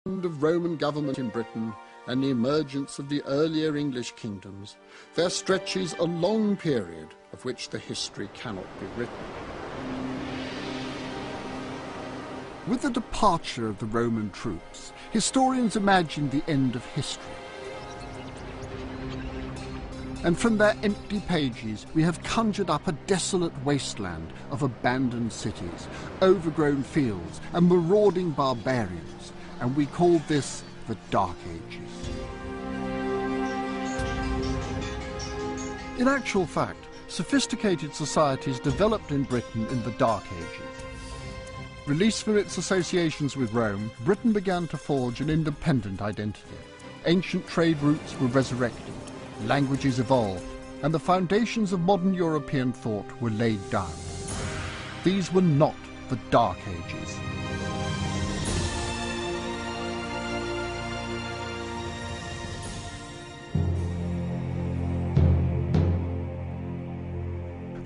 of Roman government in Britain and the emergence of the earlier English kingdoms, there stretches a long period of which the history cannot be written. With the departure of the Roman troops, historians imagined the end of history. And from their empty pages, we have conjured up a desolate wasteland of abandoned cities, overgrown fields, and marauding barbarians, and we called this the Dark Ages. In actual fact, sophisticated societies developed in Britain in the Dark Ages. Released from its associations with Rome, Britain began to forge an independent identity. Ancient trade routes were resurrected, languages evolved, and the foundations of modern European thought were laid down. These were not the Dark Ages.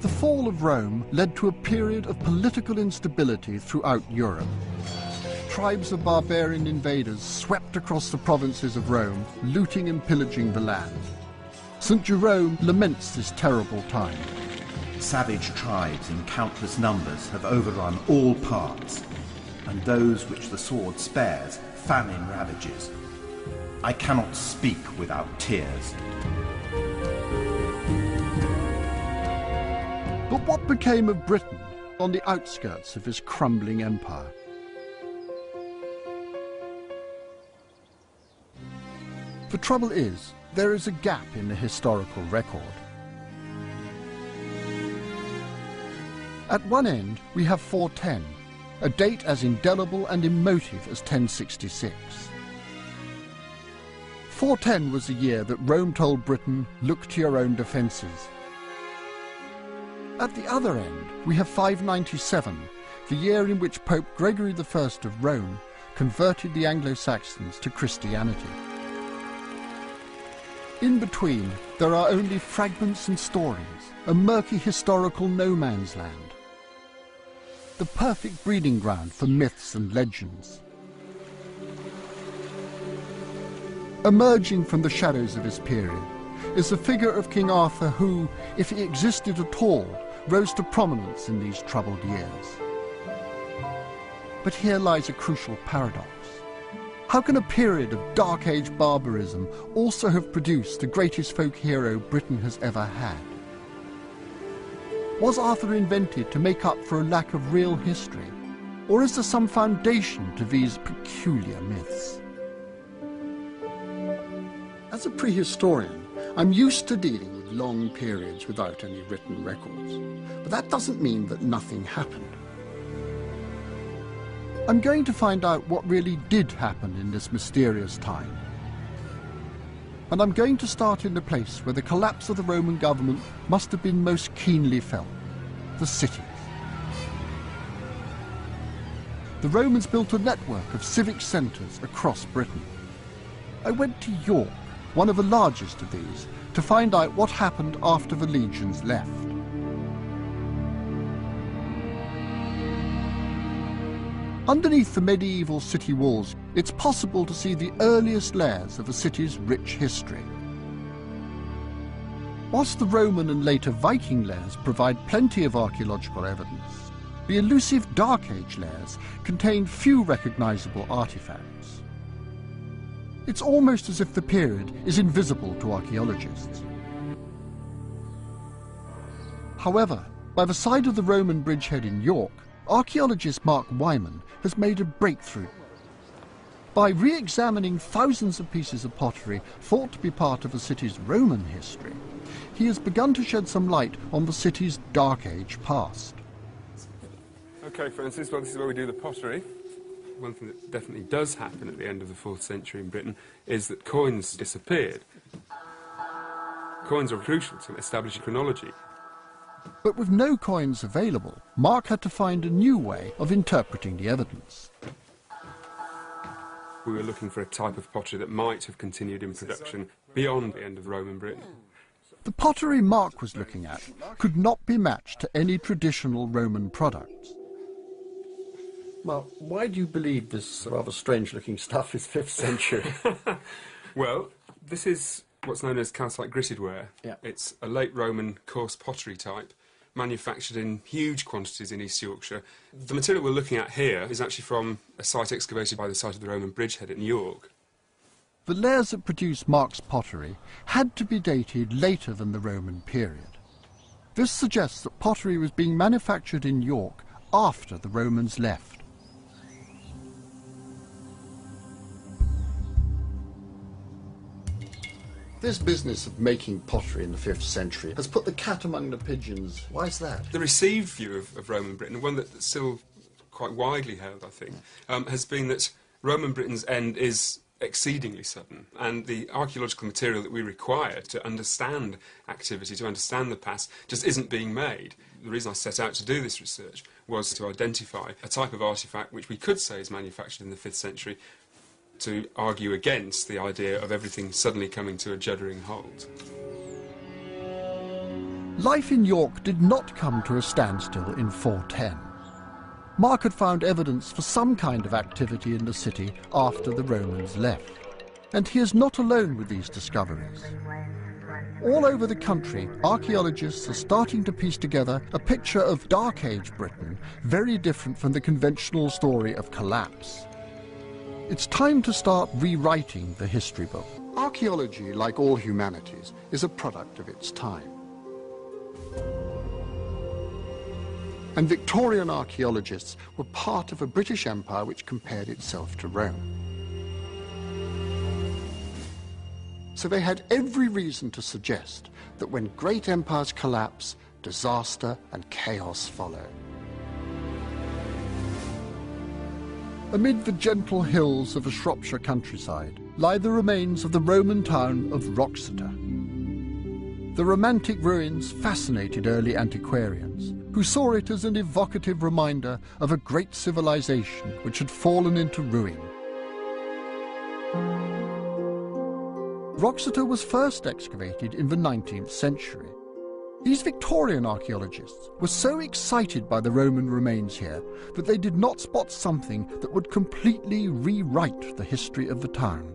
The fall of Rome led to a period of political instability throughout Europe. Tribes of barbarian invaders swept across the provinces of Rome, looting and pillaging the land. St. Jerome laments this terrible time. Savage tribes in countless numbers have overrun all parts, and those which the sword spares, famine ravages. I cannot speak without tears. But what became of Britain on the outskirts of his crumbling empire? The trouble is, there is a gap in the historical record. At one end, we have 410, a date as indelible and emotive as 1066. 410 was the year that Rome told Britain, look to your own defences. At the other end, we have 597, the year in which Pope Gregory I of Rome converted the Anglo-Saxons to Christianity. In between, there are only fragments and stories, a murky historical no-man's land. The perfect breeding ground for myths and legends. Emerging from the shadows of his period is the figure of King Arthur who, if he existed at all, rose to prominence in these troubled years. But here lies a crucial paradox. How can a period of Dark Age barbarism also have produced the greatest folk hero Britain has ever had? Was Arthur invented to make up for a lack of real history? Or is there some foundation to these peculiar myths? As a prehistorian, I'm used to dealing with long periods without any written records. But that doesn't mean that nothing happened. I'm going to find out what really did happen in this mysterious time. And I'm going to start in the place where the collapse of the Roman government must have been most keenly felt, the cities. The Romans built a network of civic centres across Britain. I went to York, one of the largest of these, to find out what happened after the legions left. Underneath the medieval city walls, it's possible to see the earliest layers of a city's rich history. Whilst the Roman and later Viking layers provide plenty of archaeological evidence, the elusive Dark Age layers contain few recognizable artifacts. It's almost as if the period is invisible to archaeologists. However, by the side of the Roman bridgehead in York, archaeologist Mark Wyman has made a breakthrough. By re-examining thousands of pieces of pottery thought to be part of the city's Roman history, he has begun to shed some light on the city's Dark Age past. Okay, Francis, well, this is where we do the pottery. One thing that definitely does happen at the end of the 4th century in Britain is that coins disappeared. Coins are crucial to establish a chronology. But with no coins available, Mark had to find a new way of interpreting the evidence. We were looking for a type of pottery that might have continued in production beyond the end of Roman Britain. The pottery Mark was looking at could not be matched to any traditional Roman products. Well, why do you believe this rather strange-looking stuff is 5th century? Well, this is what's known as calcite gritted ware. Yeah. It's a late Roman coarse pottery type, manufactured in huge quantities in East Yorkshire. The material we're looking at here is actually from a site excavated by the site of the Roman bridgehead at York. The layers that produce Mark's pottery had to be dated later than the Roman period. This suggests that pottery was being manufactured in York after the Romans left. This business of making pottery in the 5th century has put the cat among the pigeons. Why is that? The received view of Roman Britain, one that's still quite widely held, I think, has been that Roman Britain's end is exceedingly sudden, and the archaeological material that we require to understand activity, to understand the past, just isn't being made. The reason I set out to do this research was to identify a type of artefact which we could say is manufactured in the 5th century, to argue against the idea of everything suddenly coming to a juddering halt. Life in York did not come to a standstill in 410. Mark had found evidence for some kind of activity in the city after the Romans left. And he is not alone with these discoveries. All over the country, archaeologists are starting to piece together a picture of Dark Age Britain very different from the conventional story of collapse. It's time to start rewriting the history book. Archaeology, like all humanities, is a product of its time. And Victorian archaeologists were part of a British Empire which compared itself to Rome. So they had every reason to suggest that when great empires collapse, disaster and chaos follow. Amid the gentle hills of a Shropshire countryside lie the remains of the Roman town of Wroxeter. The romantic ruins fascinated early antiquarians, who saw it as an evocative reminder of a great civilization which had fallen into ruin. Wroxeter was first excavated in the 19th century. These Victorian archaeologists were so excited by the Roman remains here that they did not spot something that would completely rewrite the history of the town.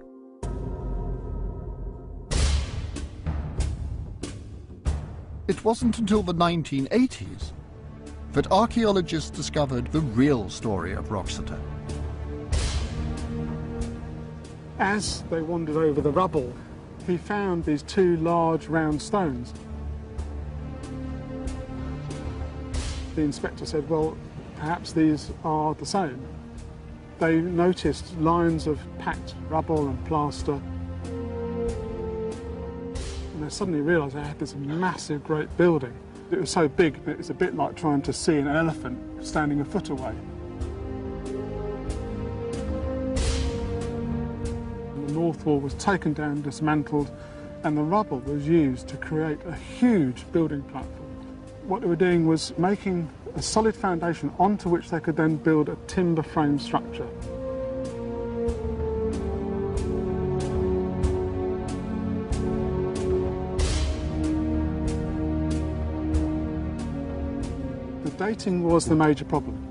It wasn't until the 1980s that archaeologists discovered the real story of Wroxeter. As they wandered over the rubble, he found these two large round stones. The inspector said, well, perhaps these are the same. They noticed lines of packed rubble and plaster, and they suddenly realised they had this massive, great building. It was so big that it's a bit like trying to see an elephant standing a foot away. The north wall was taken down, dismantled, and the rubble was used to create a huge building platform. What they were doing was making a solid foundation onto which they could then build a timber frame structure. The dating was the major problem.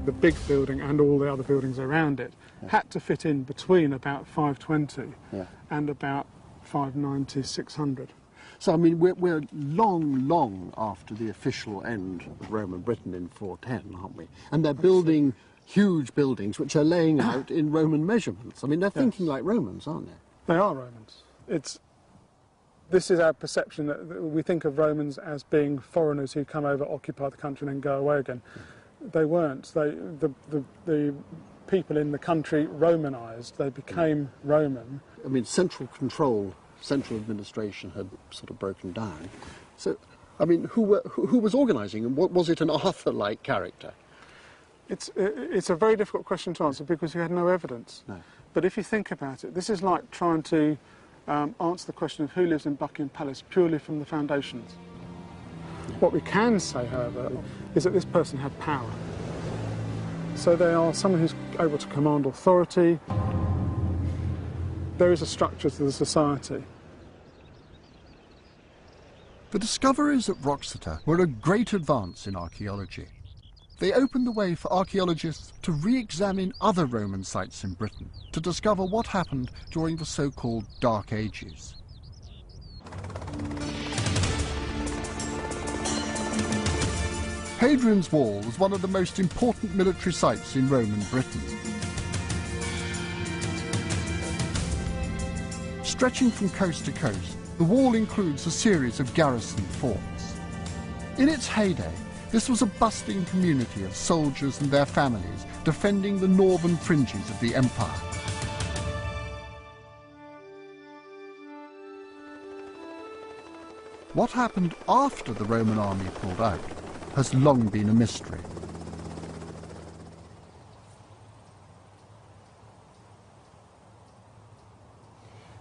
The big building and all the other buildings around it had to fit in between about 520 and about 590, 600. So, I mean, we're long, long after the official end of Roman Britain in 410, aren't we? And they're building huge buildings which are laying out in Roman measurements. I mean, they're thinking like Romans, aren't they? They are Romans. This is our perception that we think of Romans as being foreigners who come over, occupy the country and then go away again. They weren't. The people in the country Romanised. They became Roman. I mean, central control, central administration had sort of broken down. So, I mean, who was organising, and was it an Arthur-like character? It's a very difficult question to answer because you had no evidence. No. But if you think about it, this is like trying to answer the question of who lives in Buckingham Palace purely from the foundations. What we can say, however, is that this person had power. So they are someone who's able to command authority. There is a structure to the society. The discoveries at Wroxeter were a great advance in archaeology. They opened the way for archaeologists to re-examine other Roman sites in Britain to discover what happened during the so-called Dark Ages. Hadrian's Wall was one of the most important military sites in Roman Britain. Stretching from coast to coast, the wall includes a series of garrison forts. In its heyday, this was a bustling community of soldiers and their families defending the northern fringes of the empire. What happened after the Roman army pulled out has long been a mystery.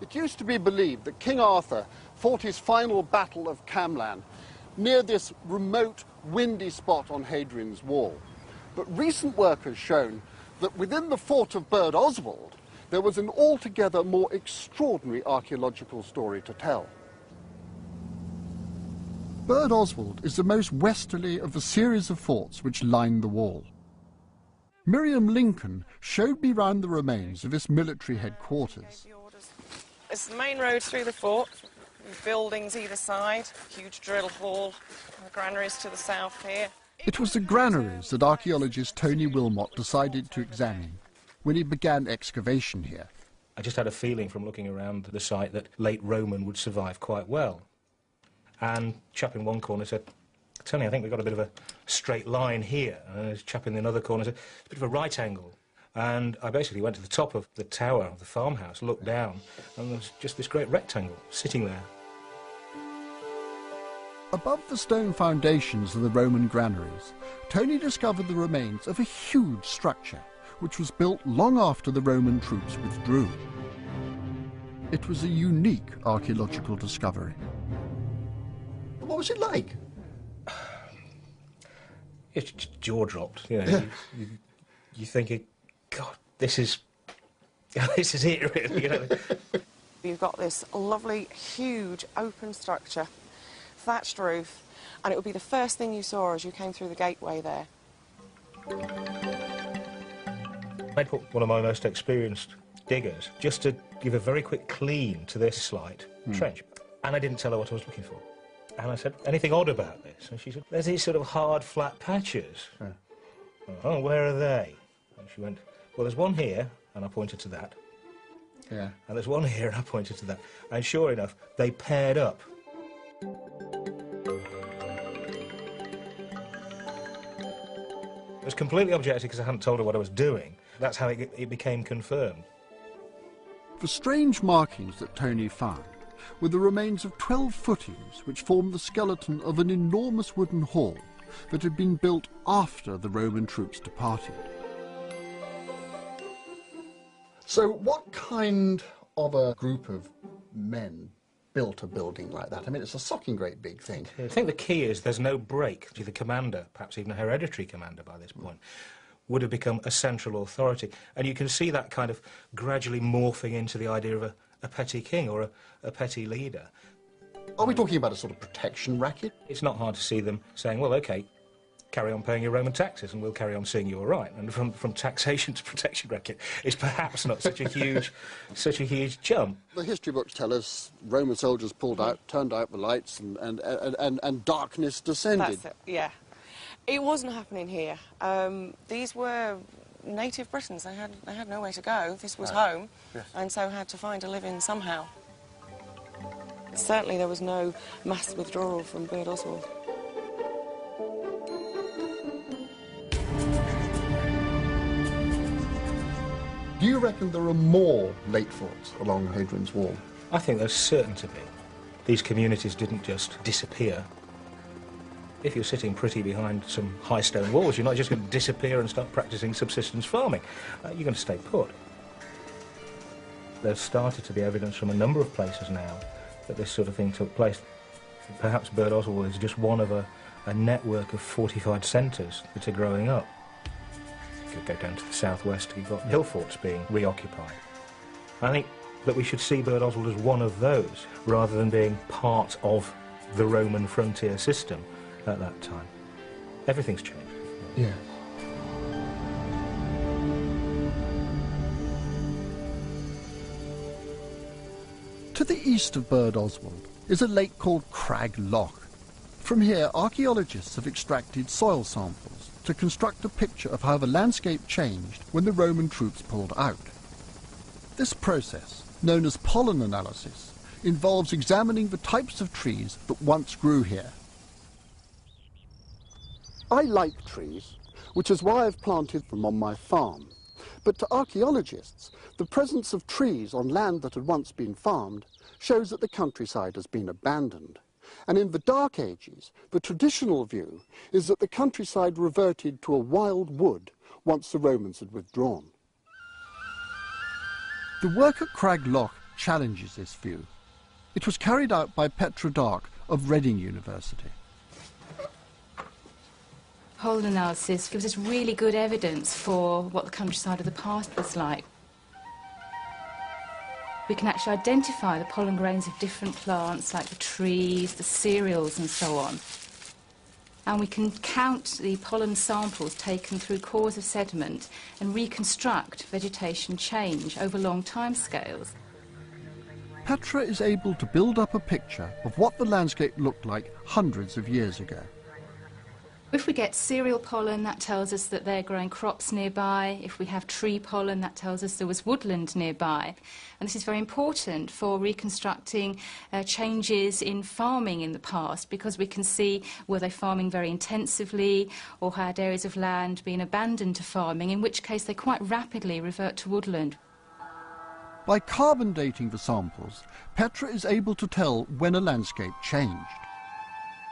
It used to be believed that King Arthur fought his final battle of Camlan near this remote, windy spot on Hadrian's Wall. But recent work has shown that within the fort of Burd Oswald, there was an altogether more extraordinary archaeological story to tell. Burd Oswald is the most westerly of the series of forts which line the wall. Miriam Lincoln showed me round the remains of its military headquarters. It's the main road through the fort, buildings either side, huge drill hall, the granaries to the south here. It was the granaries that archaeologist Tony Wilmot decided to examine when he began excavation here. I just had a feeling from looking around the site that late Roman would survive quite well. And chap in one corner said, Tony, I think we've got a bit of a straight line here. And a chap in another corner said, it's a bit of a right angle. And I basically went to the top of the tower of the farmhouse, looked down, and there was just this great rectangle sitting there. Above the stone foundations of the Roman granaries, Tony discovered the remains of a huge structure which was built long after the Roman troops withdrew. It was a unique archaeological discovery. What was it like? It's just jaw-dropped, you know. you think, God, this is it, really, you know. You've got this lovely, huge, open structure, thatched roof, and it would be the first thing you saw as you came through the gateway there. I put one of my most experienced diggers just to give a very quick clean to this slight trench, and I didn't tell her what I was looking for. And I said, anything odd about this? And she said, there's these sort of hard, flat patches. Yeah. Oh, where are they? And she went, well, there's one here, and I pointed to that. Yeah. And there's one here, and I pointed to that. And sure enough, they paired up. I was completely objective because I hadn't told her what I was doing. That's how it became confirmed. The strange markings that Tony found were the remains of 12 footings which formed the skeleton of an enormous wooden hall that had been built after the Roman troops departed. So what kind of a group of men built a building like that? I mean, it's a socking great big thing. I think the key is there's no break. The commander, perhaps even a hereditary commander by this point, would have become a central authority. And you can see that kind of gradually morphing into the idea of a petty king or a petty leader. Are we talking about a sort of protection racket? It's not hard to see them saying, well, OK, carry on paying your Roman taxes and we'll carry on seeing you all right. And from taxation to protection racket is perhaps not such a huge jump. The history books tell us Roman soldiers pulled out, turned out the lights and darkness descended. That's it, yeah. It wasn't happening here. These were native Britons. They had nowhere to go. This was home, yes. And so had to find a living somehow. Certainly there was no mass withdrawal from Burd Oswald. Do you reckon there are more late forts along Hadrian's Wall? I think there's certain to be. These communities didn't just disappear. If you're sitting pretty behind some high stone walls, you're not just going to disappear and start practicing subsistence farming. You're going to stay put. There's started to be evidence from a number of places now that this sort of thing took place. Perhaps Burd Oswald is just one of a network of fortified centres that are growing up. You could go down to the southwest, you've got hill forts being reoccupied. I think that we should see Burd Oswald as one of those, rather than being part of the Roman frontier system at that time. Everything's changed. Yeah. To the east of Bird Oswald is a lake called Crag Loch. From here, archaeologists have extracted soil samples to construct a picture of how the landscape changed when the Roman troops pulled out. This process, known as pollen analysis, involves examining the types of trees that once grew here. I like trees, which is why I've planted them on my farm. But to archaeologists, the presence of trees on land that had once been farmed shows that the countryside has been abandoned. And in the Dark Ages, the traditional view is that the countryside reverted to a wild wood once the Romans had withdrawn. The work at Crag Loch challenges this view. It was carried out by Petra Dark of Reading University. Pollen analysis gives us really good evidence for what the countryside of the past was like. We can actually identify the pollen grains of different plants, like the trees, the cereals and so on. And we can count the pollen samples taken through cores of sediment and reconstruct vegetation change over long timescales. Petra is able to build up a picture of what the landscape looked like hundreds of years ago. If we get cereal pollen, that tells us that they're growing crops nearby. If we have tree pollen, that tells us there was woodland nearby. And this is very important for reconstructing changes in farming in the past, because we can see were they farming very intensively or had areas of land been abandoned to farming, in which case they quite rapidly revert to woodland. By carbon dating the samples, Petra is able to tell when a landscape changed.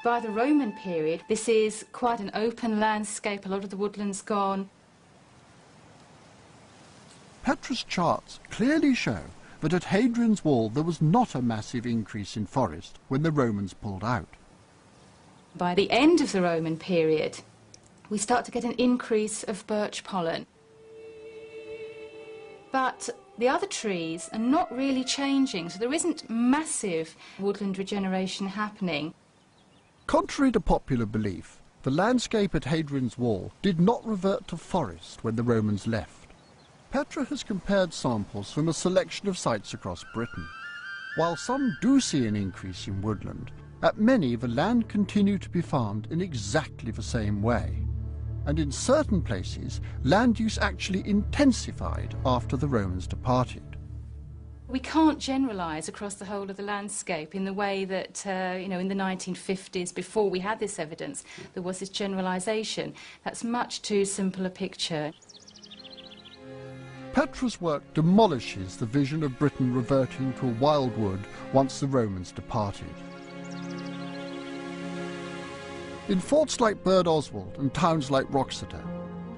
By the Roman period, this is quite an open landscape, a lot of the woodland's gone. Petra's charts clearly show that at Hadrian's Wall there was not a massive increase in forest when the Romans pulled out. By the end of the Roman period, we start to get an increase of birch pollen. But the other trees are not really changing, so there isn't massive woodland regeneration happening. Contrary to popular belief, the landscape at Hadrian's Wall did not revert to forest when the Romans left. Petra has compared samples from a selection of sites across Britain. While some do see an increase in woodland, at many the land continued to be farmed in exactly the same way. And in certain places, land use actually intensified after the Romans departed. We can't generalise across the whole of the landscape in the way that, in the 1950s, before we had this evidence, there was this generalisation. That's much too simple a picture. Petra's work demolishes the vision of Britain reverting to a wild wood once the Romans departed. In forts like Bird Oswald and towns like Wroxeter,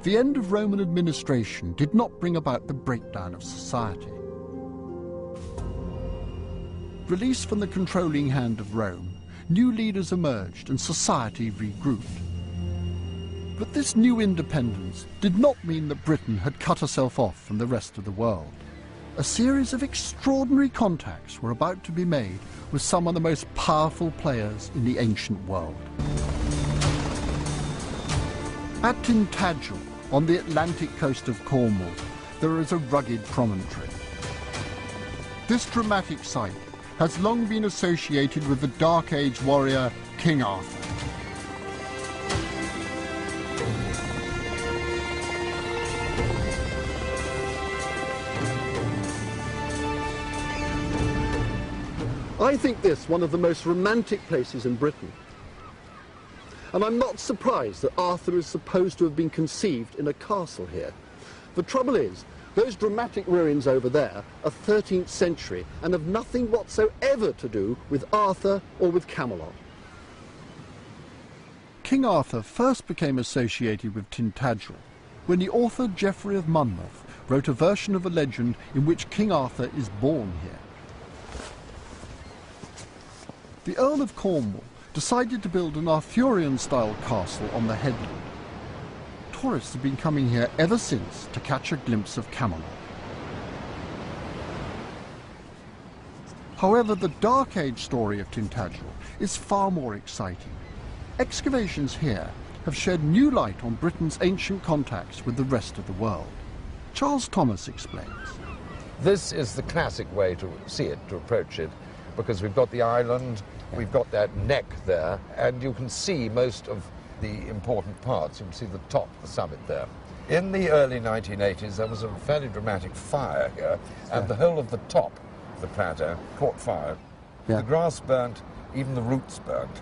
the end of Roman administration did not bring about the breakdown of society. Released from the controlling hand of Rome, new leaders emerged and society regrouped. But this new independence did not mean that Britain had cut herself off from the rest of the world. A series of extraordinary contacts were about to be made with some of the most powerful players in the ancient world. At Tintagel, on the Atlantic coast of Cornwall, there is a rugged promontory. This dramatic site has long been associated with the Dark Age warrior King Arthur. I think this one of the most romantic places in Britain. And I'm not surprised that Arthur is supposed to have been conceived in a castle here. The trouble is, those dramatic ruins over there are 13th century and have nothing whatsoever to do with Arthur or with Camelot. King Arthur first became associated with Tintagel when the author Geoffrey of Monmouth wrote a version of a legend in which King Arthur is born here. The Earl of Cornwall decided to build an Arthurian-style castle on the headland. Tourists have been coming here ever since to catch a glimpse of Camelot. However, the Dark Age story of Tintagel is far more exciting. Excavations here have shed new light on Britain's ancient contacts with the rest of the world. Charles Thomas explains. This is the classic way to see it, to approach it, because we've got the island, we've got that neck there, and you can see most of the important parts. You can see the top, the summit there. In the early 1980s, there was a fairly dramatic fire here, and the whole of the top of the plateau caught fire. The grass burnt, even the roots burnt.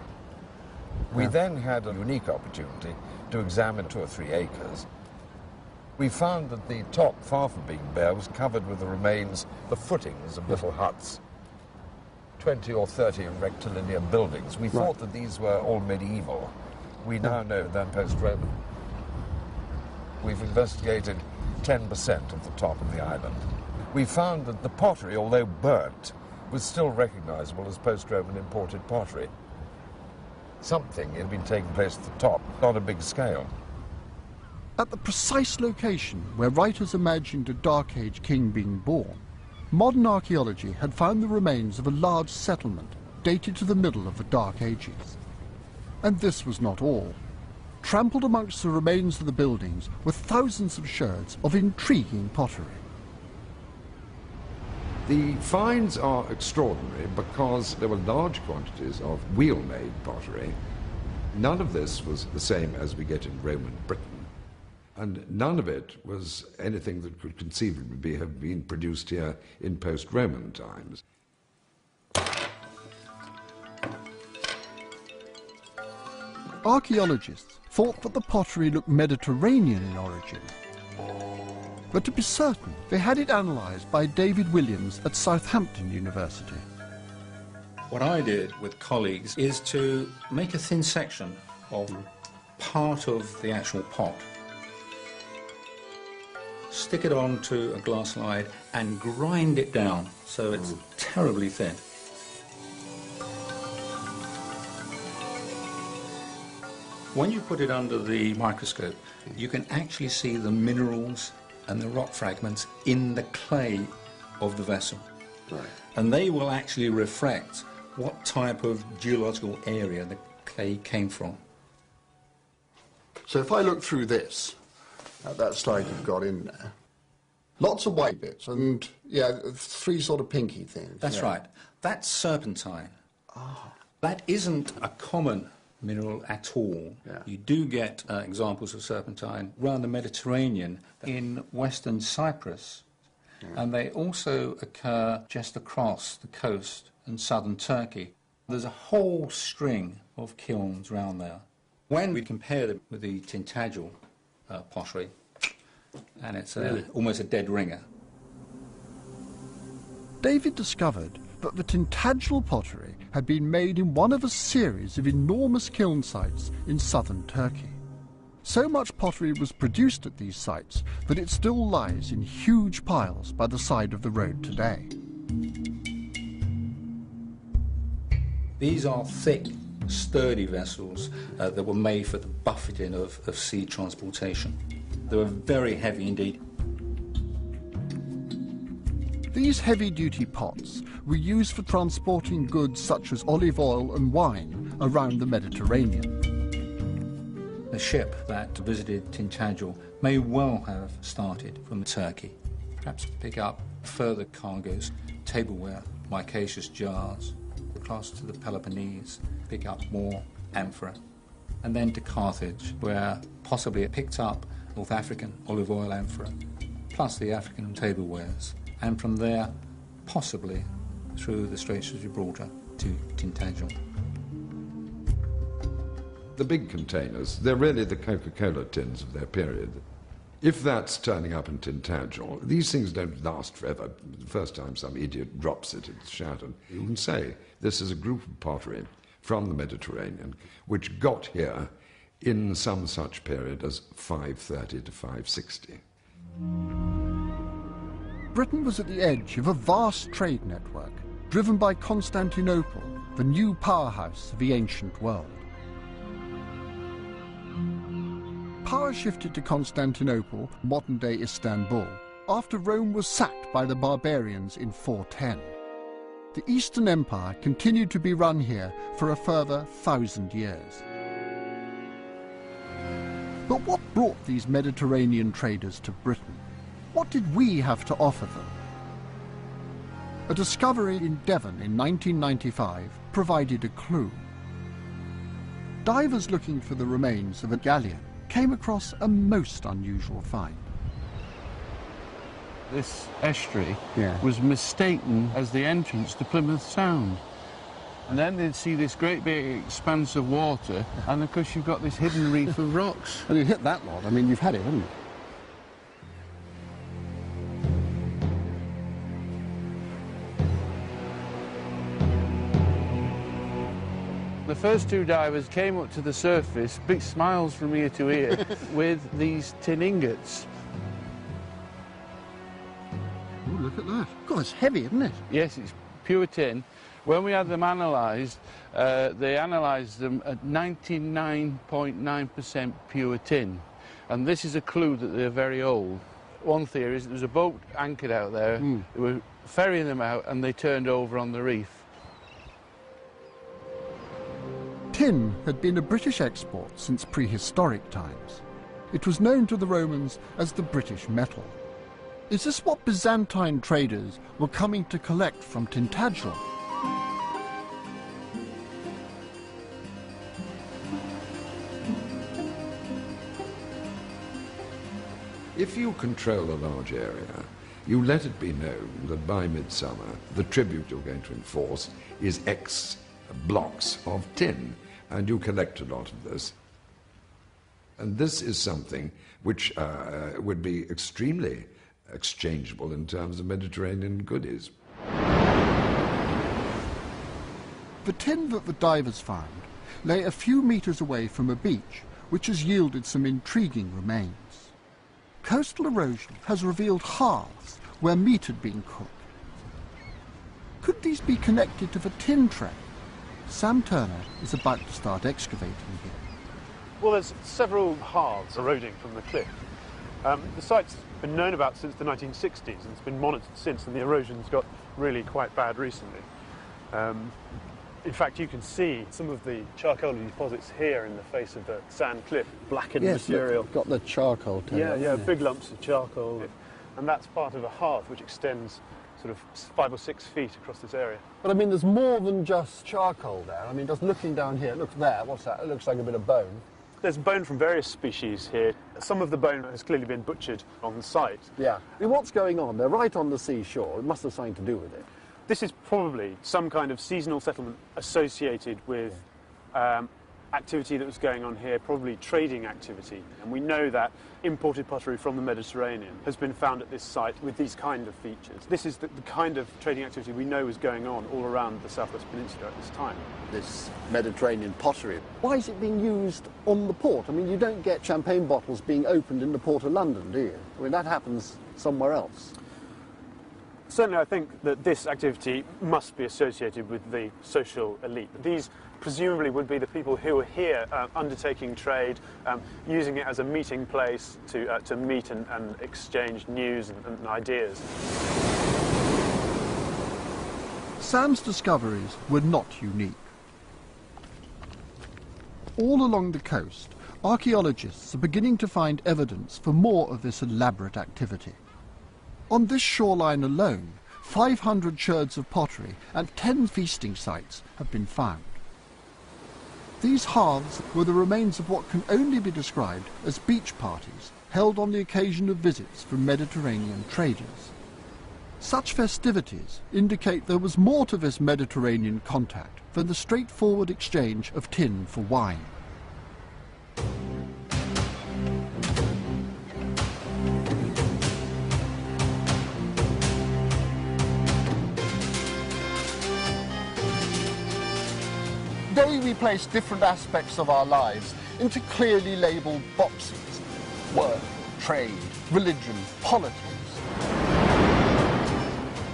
We then had a unique opportunity to examine 2 or 3 acres. We found that the top, far from being bare, was covered with the remains, the footings of little huts, 20 or 30 rectilinear buildings. We thought that these were all medieval. We now know they're post-Roman. We've investigated 10% of the top of the island. We found that the pottery, although burnt, was still recognizable as post-Roman imported pottery. Something had been taking place at the top, on a big scale. At the precise location where writers imagined a Dark Age king being born, modern archaeology had found the remains of a large settlement dated to the middle of the Dark Ages. And this was not all. Trampled amongst the remains of the buildings were thousands of sherds of intriguing pottery. The finds are extraordinary because there were large quantities of wheel-made pottery. None of this was the same as we get in Roman Britain, and none of it was anything that could conceivably have been produced here in post-Roman times. Archaeologists thought that the pottery looked Mediterranean in origin. But to be certain, they had it analysed by David Williams at Southampton University. What I did with colleagues is to make a thin section of part of the actual pot, stick it onto a glass slide and grind it down so it's terribly thin. When you put it under the microscope, you can actually see the minerals and the rock fragments in the clay of the vessel. Right. And they will actually reflect what type of geological area the clay came from. So if I look through this, at that slide you've got in there, lots of white bits and, 3 sort of pinky things. That's right. That's serpentine. Oh. That isn't a common mineral at all. Yeah. You do get examples of serpentine around the Mediterranean, in western Cyprus, and they also occur just across the coast in southern Turkey. There's a whole string of kilns around there. When we compare them with the Tintagel pottery, and it's almost a dead ringer. David discovered that the Tintagel pottery had been made in one of a series of enormous kiln sites in southern Turkey. So much pottery was produced at these sites that it still lies in huge piles by the side of the road today. These are thick, sturdy vessels that were made for the buffeting of sea transportation. They were very heavy indeed. These heavy-duty pots were used for transporting goods such as olive oil and wine around the Mediterranean. The ship that visited Tintagel may well have started from Turkey, perhaps pick up further cargoes, tableware, micaceous jars, across to the Peloponnese, pick up more amphora, and then to Carthage, where possibly it picked up North African olive oil amphora, plus the African tablewares, and from there, possibly through the Straits of Gibraltar to Tintagel. The big containers, they're really the Coca-Cola tins of their period. If that's turning up in Tintagel, these things don't last forever. The first time some idiot drops it, it's shattered. You can say this is a group of pottery from the Mediterranean which got here in some such period as 530 to 560. Britain was at the edge of a vast trade network, driven by Constantinople, the new powerhouse of the ancient world. Power shifted to Constantinople, modern-day Istanbul, after Rome was sacked by the barbarians in 410. The Eastern Empire continued to be run here for a further 1,000 years. But what brought these Mediterranean traders to Britain? What did we have to offer them? A discovery in Devon in 1995 provided a clue. Divers looking for the remains of a galleon came across a most unusual find. This estuary was mistaken as the entrance to Plymouth Sound. And then they'd see this great big expanse of water, and of course you've got this hidden reef of rocks. And you hit that lot, I mean, you've had it, haven't you? The first two divers came up to the surface, big smiles from ear to ear, with these tin ingots. Oh, look at that. God, it's heavy, isn't it? Yes, it's pure tin. When we had them analysed, they analysed them at 99.9% pure tin. And this is a clue that they're very old. One theory is that there was a boat anchored out there, they were ferrying them out, and they turned over on the reef. Tin had been a British export since prehistoric times. It was known to the Romans as the British metal. Is this what Byzantine traders were coming to collect from Tintagel? If you control a large area, you let it be known that by midsummer the tribute you're going to enforce is X blocks of tin, and you collect a lot of this. And this is something which would be extremely exchangeable in terms of Mediterranean goodies. The tin that the divers found lay a few metres away from a beach, which has yielded some intriguing remains. Coastal erosion has revealed hearths where meat had been cooked. Could these be connected to the tin trade? Sam Turner is about to start excavating here. Well, there's several hearths eroding from the cliff. The site's been known about since the 1960s, and it's been monitored since, and the erosion's got really quite bad recently. In fact, you can see some of the charcoal deposits here in the face of the sand cliff, blackened material. Look, got the charcoal tail. Yeah, big lumps of charcoal. And that's part of a hearth which extends sort of 5 or 6 feet across this area. But I mean, there's more than just charcoal there. I mean, just looking down here, look there, what's that? It looks like a bit of bone. There's bone from various species here. Some of the bone has clearly been butchered on the site. Yeah. I mean, what's going on? They're right on the seashore. It must have something to do with it. This is probably some kind of seasonal settlement associated with activity that was going on here, probably trading activity. And we know that imported pottery from the Mediterranean has been found at this site with these kind of features. This is the kind of trading activity we know was going on all around the Southwest Peninsula at this time. This Mediterranean pottery. Why is it being used on the port? I mean, you don't get champagne bottles being opened in the port of London, do you? I mean, that happens somewhere else. Certainly, I think that this activity must be associated with the social elite. These presumably would be the people who are here undertaking trade, using it as a meeting place to meet and exchange news and ideas. Sam's discoveries were not unique. All along the coast, archaeologists are beginning to find evidence for more of this elaborate activity. On this shoreline alone, 500 sherds of pottery and 10 feasting sites have been found. These hearths were the remains of what can only be described as beach parties held on the occasion of visits from Mediterranean traders. Such festivities indicate there was more to this Mediterranean contact than the straightforward exchange of tin for wine. Today we place different aspects of our lives into clearly labelled boxes. Work, trade, religion, politics.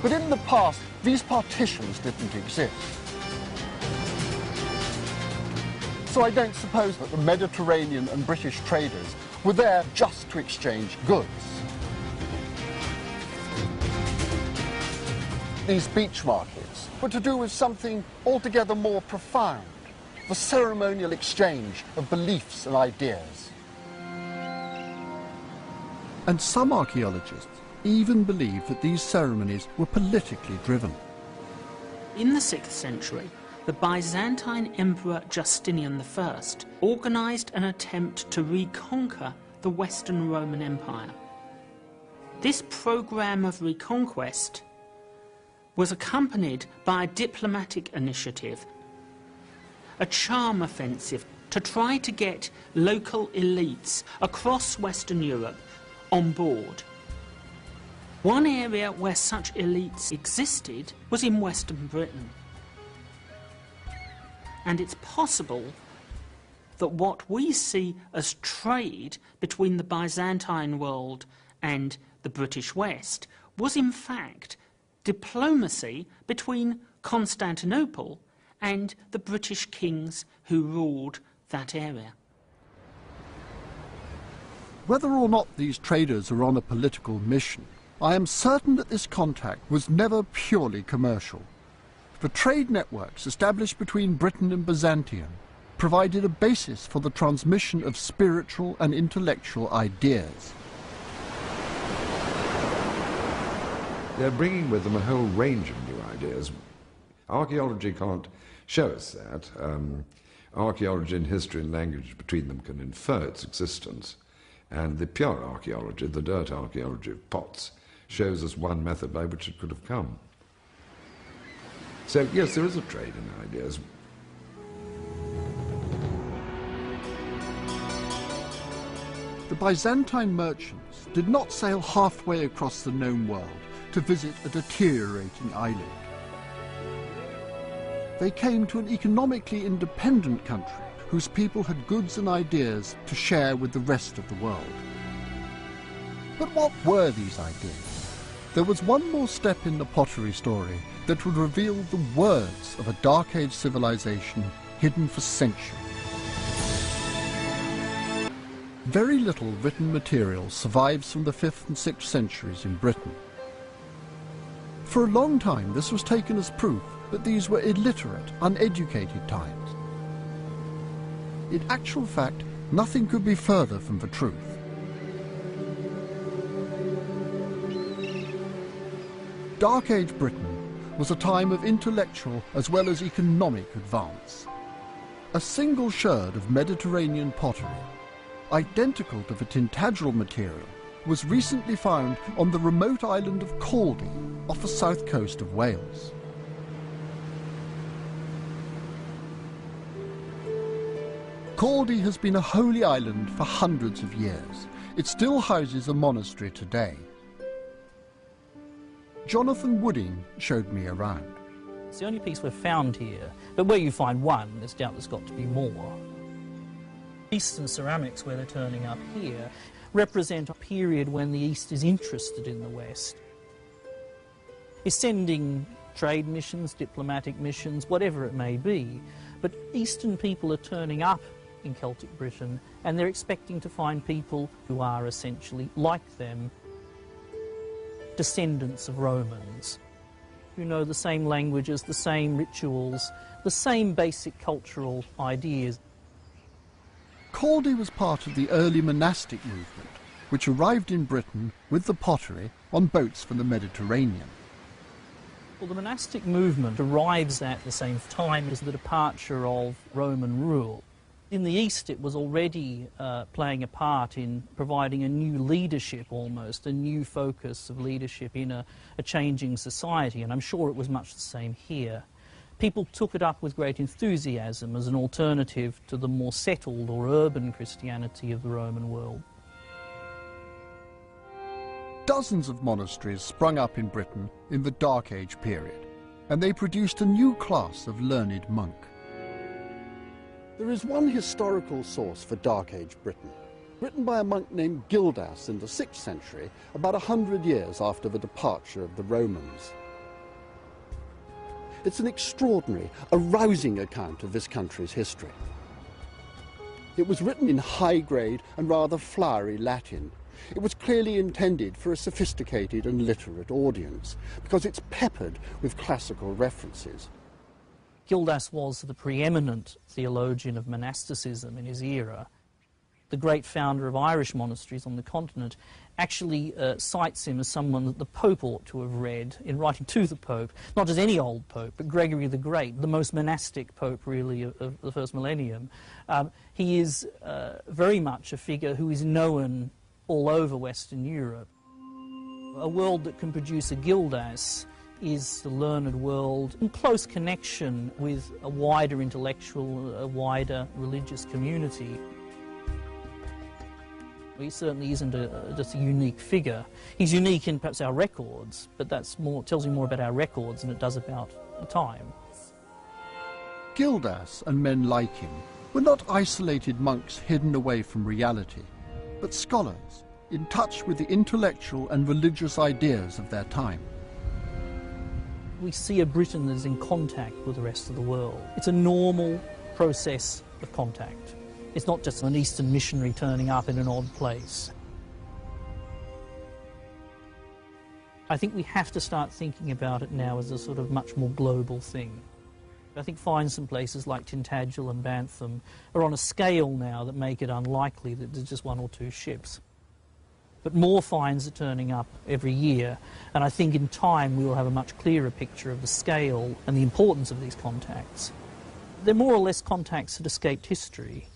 But in the past, these partitions didn't exist. So I don't suppose that the Mediterranean and British traders were there just to exchange goods. These beach markets were to do with something altogether more profound, the ceremonial exchange of beliefs and ideas. And some archaeologists even believe that these ceremonies were politically driven. In the 6th century, the Byzantine Emperor Justinian I organised an attempt to reconquer the Western Roman Empire. This programme of reconquest was accompanied by a diplomatic initiative, a charm offensive to try to get local elites across Western Europe on board. One area where such elites existed was in Western Britain. And it's possible that what we see as trade between the Byzantine world and the British West was in fact diplomacy between Constantinople and the British kings who ruled that area. Whether or not these traders are on a political mission, I am certain that this contact was never purely commercial. The trade networks established between Britain and Byzantium provided a basis for the transmission of spiritual and intellectual ideas. They're bringing with them a whole range of new ideas. Archaeology can't show us that. Archaeology and history and language between them can infer its existence. And the pure archaeology, the dirt archaeology of pots, shows us one method by which it could have come. So, yes, there is a trade in ideas. The Byzantine merchants did not sail halfway across the known world to visit a deteriorating island. They came to an economically independent country whose people had goods and ideas to share with the rest of the world. But what were these ideas? There was one more step in the pottery story that would reveal the words of a Dark Age civilization hidden for centuries. Very little written material survives from the 5th and 6th centuries in Britain. For a long time, this was taken as proof that these were illiterate, uneducated times. In actual fact, nothing could be further from the truth. Dark Age Britain was a time of intellectual as well as economic advance. A single sherd of Mediterranean pottery, identical to the Tintagel material, was recently found on the remote island of Caldy off the south coast of Wales. Caldy has been a holy island for hundreds of years. It still houses a monastery today. Jonathan Wooding showed me around. It's the only piece we've found here, but where you find one, there's doubtless got to be more. Eastern ceramics, where they're turning up here, represent a period when the East is interested in the West. It's sending trade missions, diplomatic missions, whatever it may be, but Eastern people are turning up in Celtic Britain and they're expecting to find people who are essentially like them, descendants of Romans, who know the same languages, the same rituals, the same basic cultural ideas. Caldy was part of the early monastic movement, which arrived in Britain with the pottery on boats from the Mediterranean. Well, the monastic movement arrives at the same time as the departure of Roman rule. In the East, it was already playing a part in providing a new leadership almost, a new focus of leadership in a changing society, and I'm sure it was much the same here. People took it up with great enthusiasm as an alternative to the more settled or urban Christianity of the Roman world. Dozens of monasteries sprung up in Britain in the Dark Age period, and they produced a new class of learned monk. There is one historical source for Dark Age Britain, written by a monk named Gildas in the 6th century, about 100 years after the departure of the Romans. It's an extraordinary, arousing account of this country's history. It was written in high-grade and rather flowery Latin. It was clearly intended for a sophisticated and literate audience, because it's peppered with classical references. Gildas was the preeminent theologian of monasticism in his era. the great founder of Irish monasteries on the continent, actually cites him as someone that the Pope ought to have read in writing to the Pope, not just any old Pope, but Gregory the Great, the most monastic Pope, really, of the first millennium. He is very much a figure who is known all over Western Europe. A world that can produce a Gildas is the learned world in close connection with a wider intellectual, a wider religious community. He certainly isn't just a unique figure. He's unique in perhaps our records, but that's more, tells you more about our records than it does about the time. Gildas and men like him were not isolated monks hidden away from reality, but scholars in touch with the intellectual and religious ideas of their time. We see a Britain that is in contact with the rest of the world. It's a normal process of contact. It's not just an Eastern missionary turning up in an odd place. I think we have to start thinking about it now as a sort of much more global thing. I think finds in places like Tintagel and Bantham are on a scale now that make it unlikely that there's just one or two ships. But more finds are turning up every year, and I think in time we will have a much clearer picture of the scale and the importance of these contacts. They're more or less contacts that escaped history.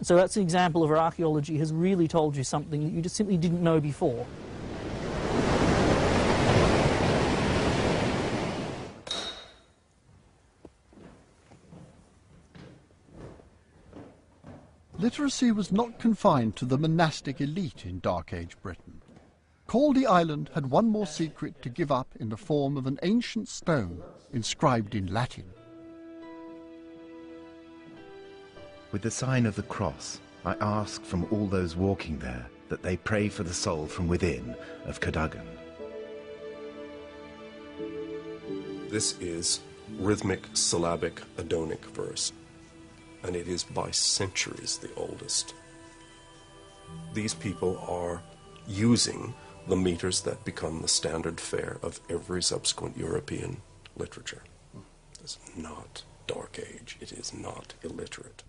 So that's an example of where archaeology has really told you something that you just simply didn't know before. Literacy was not confined to the monastic elite in Dark Age Britain. Caldy Island had one more secret to give up in the form of an ancient stone inscribed in Latin. With the sign of the cross, I ask from all those walking there that they pray for the soul from within of Cadogan. This is rhythmic, syllabic, Adonic verse, and it is by centuries the oldest. These people are using the meters that become the standard fare of every subsequent European literature. It's not Dark Age, it is not illiterate.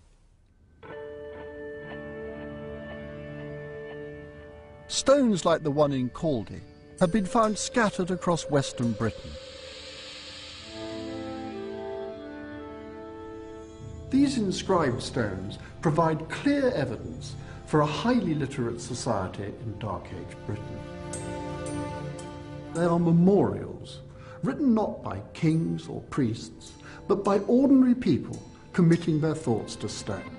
Stones like the one in Caldy have been found scattered across Western Britain. These inscribed stones provide clear evidence for a highly literate society in Dark Age Britain. They are memorials, written not by kings or priests, but by ordinary people committing their thoughts to stone.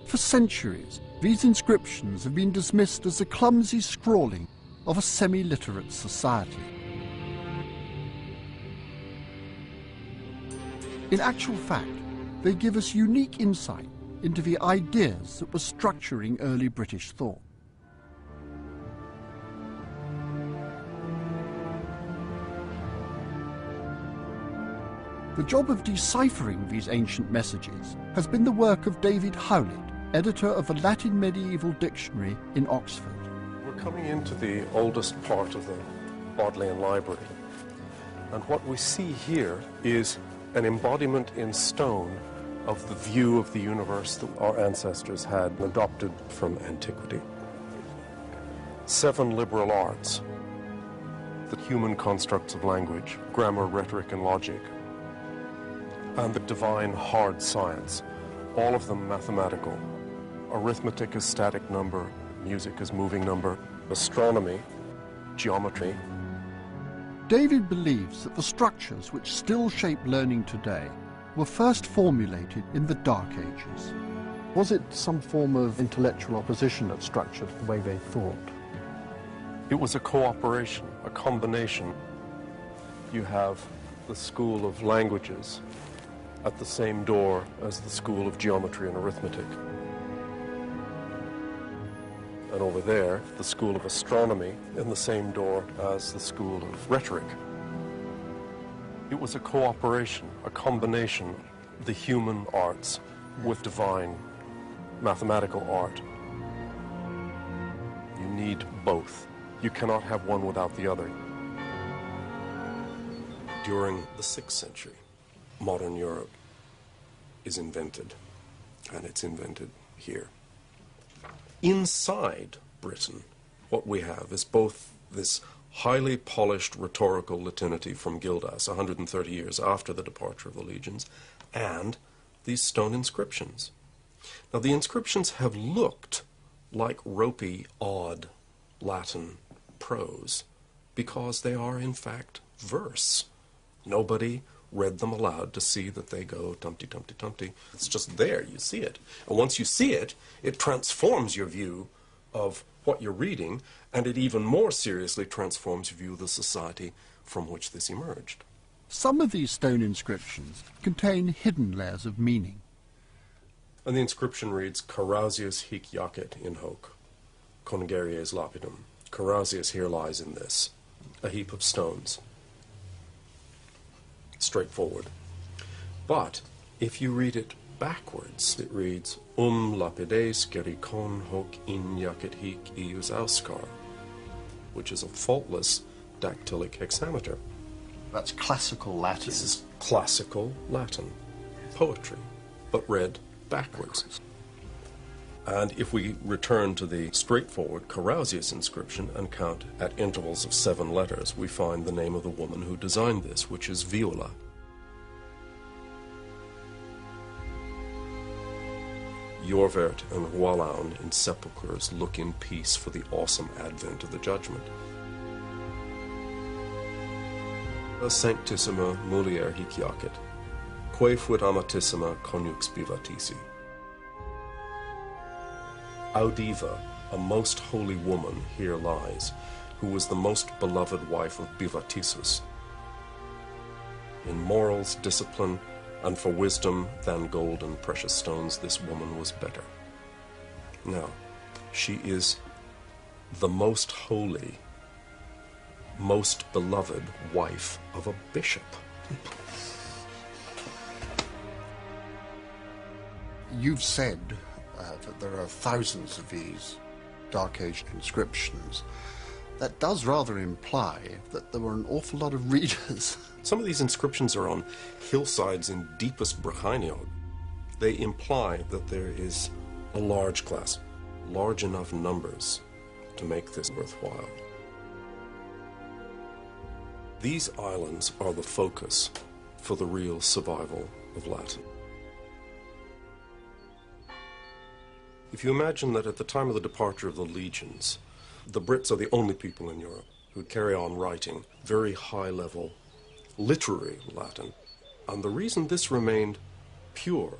For centuries, these inscriptions have been dismissed as the clumsy scrawling of a semi-literate society. In actual fact, they give us unique insight into the ideas that were structuring early British thought. The job of deciphering these ancient messages has been the work of David Howlett, editor of the Latin Medieval Dictionary in Oxford. We're coming into the oldest part of the Bodleian Library, and what we see here is an embodiment in stone of the view of the universe that our ancestors had adopted from antiquity. 7 liberal arts, the human constructs of language, grammar, rhetoric, and logic, and the divine hard science, all of them mathematical. Arithmetic is static number, music is moving number, astronomy, geometry. David believes that the structures which still shape learning today were first formulated in the Dark Ages. Was it some form of intellectual opposition that structured the way they thought? It was a cooperation, a combination. You have the school of languages at the same door as the school of geometry and arithmetic. And over there, the school of astronomy in the same door as the school of rhetoric. It was a cooperation, a combination, the human arts with divine mathematical art. You need both. You cannot have one without the other. During the 6th century, modern Europe is invented, and it's invented here. Inside Britain, what we have is both this highly polished rhetorical Latinity from Gildas 130 years after the departure of the legions, and these stone inscriptions. Now, the inscriptions have looked like ropey, odd Latin prose because they are, in fact, verse. Nobody read them aloud to see that they go tumpty, tumpty, tumpty. It's just there, you see it. And once you see it, it transforms your view of what you're reading, and it even more seriously transforms your view of the society from which this emerged. Some of these stone inscriptions contain hidden layers of meaning. And the inscription reads, Carausius hic jacet in hoc, congeries lapidum. Carausius here lies in this, a heap of stones. Straightforward. But if you read it backwards, it reads, lapides gericon hoc in jacet hic ius auscar, which is a faultless dactylic hexameter. That's classical Latin. This is classical Latin, poetry, but read backwards. And if we return to the straightforward Carausius inscription and count at intervals of 7 letters, we find the name of the woman who designed this, which is Viola. Jorvert and Roalaun in sepulchres look in peace for the awesome advent of the judgment. Sanctissima mulier hic jacet, quae fuit amatissima conjux bivatisi. Audiva, a most holy woman, here lies, who was the most beloved wife of Bivatisus. In morals, discipline, and for wisdom than gold and precious stones, this woman was better. Now, she is the most holy, most beloved wife of a bishop. You've said that there are thousands of these Dark Age inscriptions. That does rather imply that there were an awful lot of readers. Some of these inscriptions are on hillsides in deepest Brycheiniog. They imply that there is a large class, large enough numbers to make this worthwhile. These islands are the focus for the real survival of Latin. If you imagine that at the time of the departure of the legions, the Brits are the only people in Europe who carry on writing very high-level literary Latin. And the reason this remained pure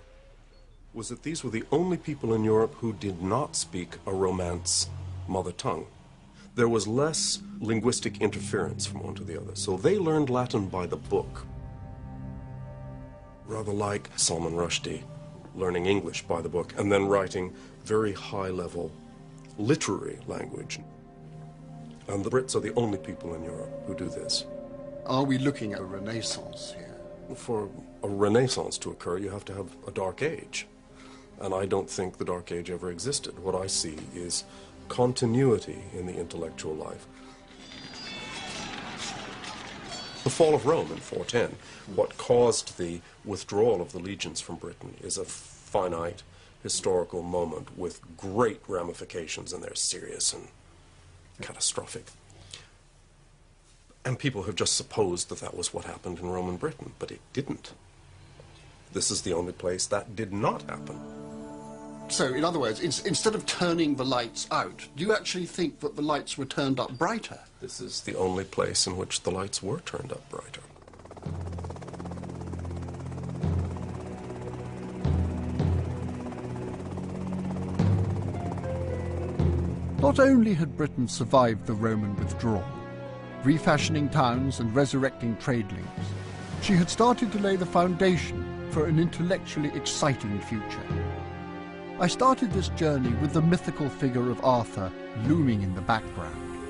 was that these were the only people in Europe who did not speak a Romance mother tongue. There was less linguistic interference from one to the other, so they learned Latin by the book, rather like Salman Rushdie learning English by the book and then writing very high-level literary language. And the Brits are the only people in Europe who do this. Are we looking at a Renaissance here? For a Renaissance to occur, you have to have a Dark Age. And I don't think the Dark Age ever existed. What I see is continuity in the intellectual life. The fall of Rome in 410, what caused the withdrawal of the legions from Britain, is a finite historical moment with great ramifications, and they're serious and catastrophic. And people have just supposed that that was what happened in Roman Britain, but it didn't. This is the only place that did not happen. So, in other words, instead of turning the lights out, do you actually think that the lights were turned up brighter? This is the only place in which the lights were turned up brighter. Not only had Britain survived the Roman withdrawal, refashioning towns and resurrecting trade links, she had started to lay the foundation for an intellectually exciting future. I started this journey with the mythical figure of Arthur looming in the background,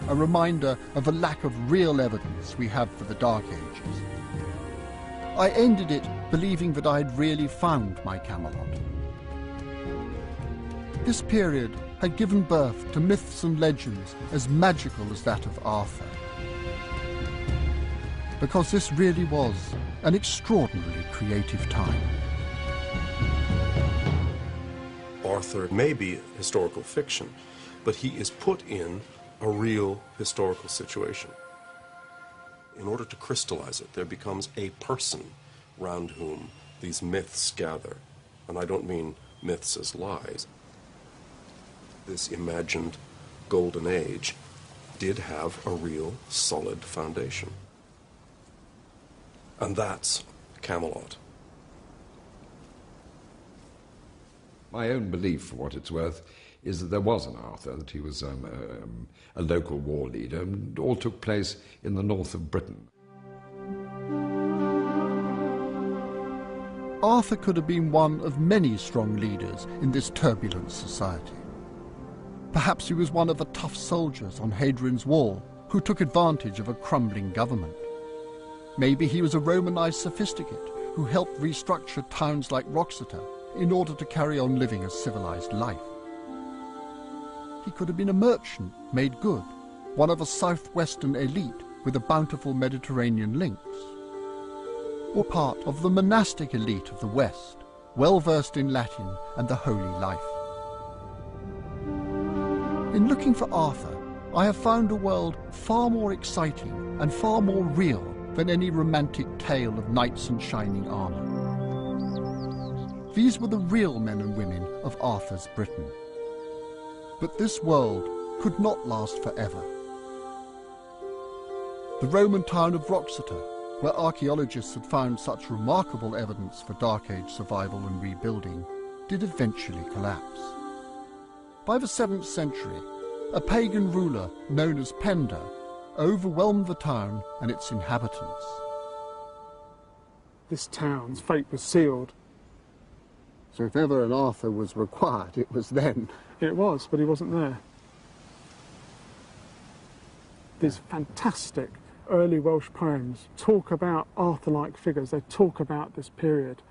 a reminder of a lack of real evidence we have for the Dark Ages. I ended it believing that I had really found my Camelot. This period had given birth to myths and legends as magical as that of Arthur. Because this really was an extraordinarily creative time. Arthur may be historical fiction, but he is put in a real historical situation. In order to crystallize it, there becomes a person round whom these myths gather. And I don't mean myths as lies. This imagined golden age did have a real solid foundation. And that's Camelot. My own belief, for what it's worth, is that there was an Arthur, that he was a local war leader, and all took place in the north of Britain. Arthur could have been one of many strong leaders in this turbulent society. Perhaps he was one of the tough soldiers on Hadrian's Wall who took advantage of a crumbling government. Maybe he was a Romanized sophisticate who helped restructure towns like Wroxeter in order to carry on living a civilized life. He could have been a merchant made good, one of a southwestern elite with a bountiful Mediterranean links, or part of the monastic elite of the West, well versed in Latin and the holy life. In looking for Arthur, I have found a world far more exciting and far more real than any romantic tale of knights in shining armour. These were the real men and women of Arthur's Britain. But this world could not last forever. The Roman town of Wroxeter, where archaeologists had found such remarkable evidence for Dark Age survival and rebuilding, did eventually collapse. By the 7th century, a pagan ruler known as Penda overwhelmed the town and its inhabitants. This town's fate was sealed. So if ever an Arthur was required, it was then. It was, but he wasn't there. These fantastic early Welsh poems talk about Arthur-like figures. They talk about this period.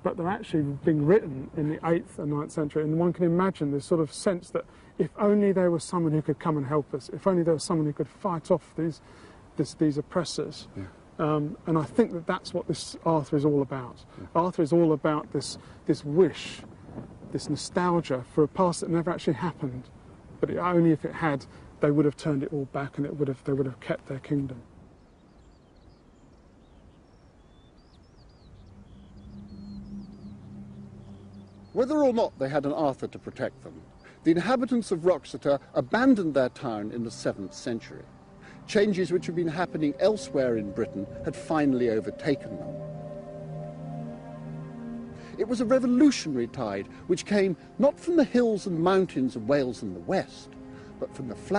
But they're actually being written in the 8th and 9th century, and one can imagine this sort of sense that if only there was someone who could come and help us, if only there was someone who could fight off these oppressors. And I think that that's what this Arthur is all about. Arthur is all about this wish, this nostalgia for a past that never actually happened. But only if it had, they would have turned it all back, and they would have kept their kingdom. Whether or not they had an Arthur to protect them, the inhabitants of Wroxeter abandoned their town in the 7th century. Changes which had been happening elsewhere in Britain had finally overtaken them. It was a revolutionary tide which came not from the hills and mountains of Wales and the West, but from the flat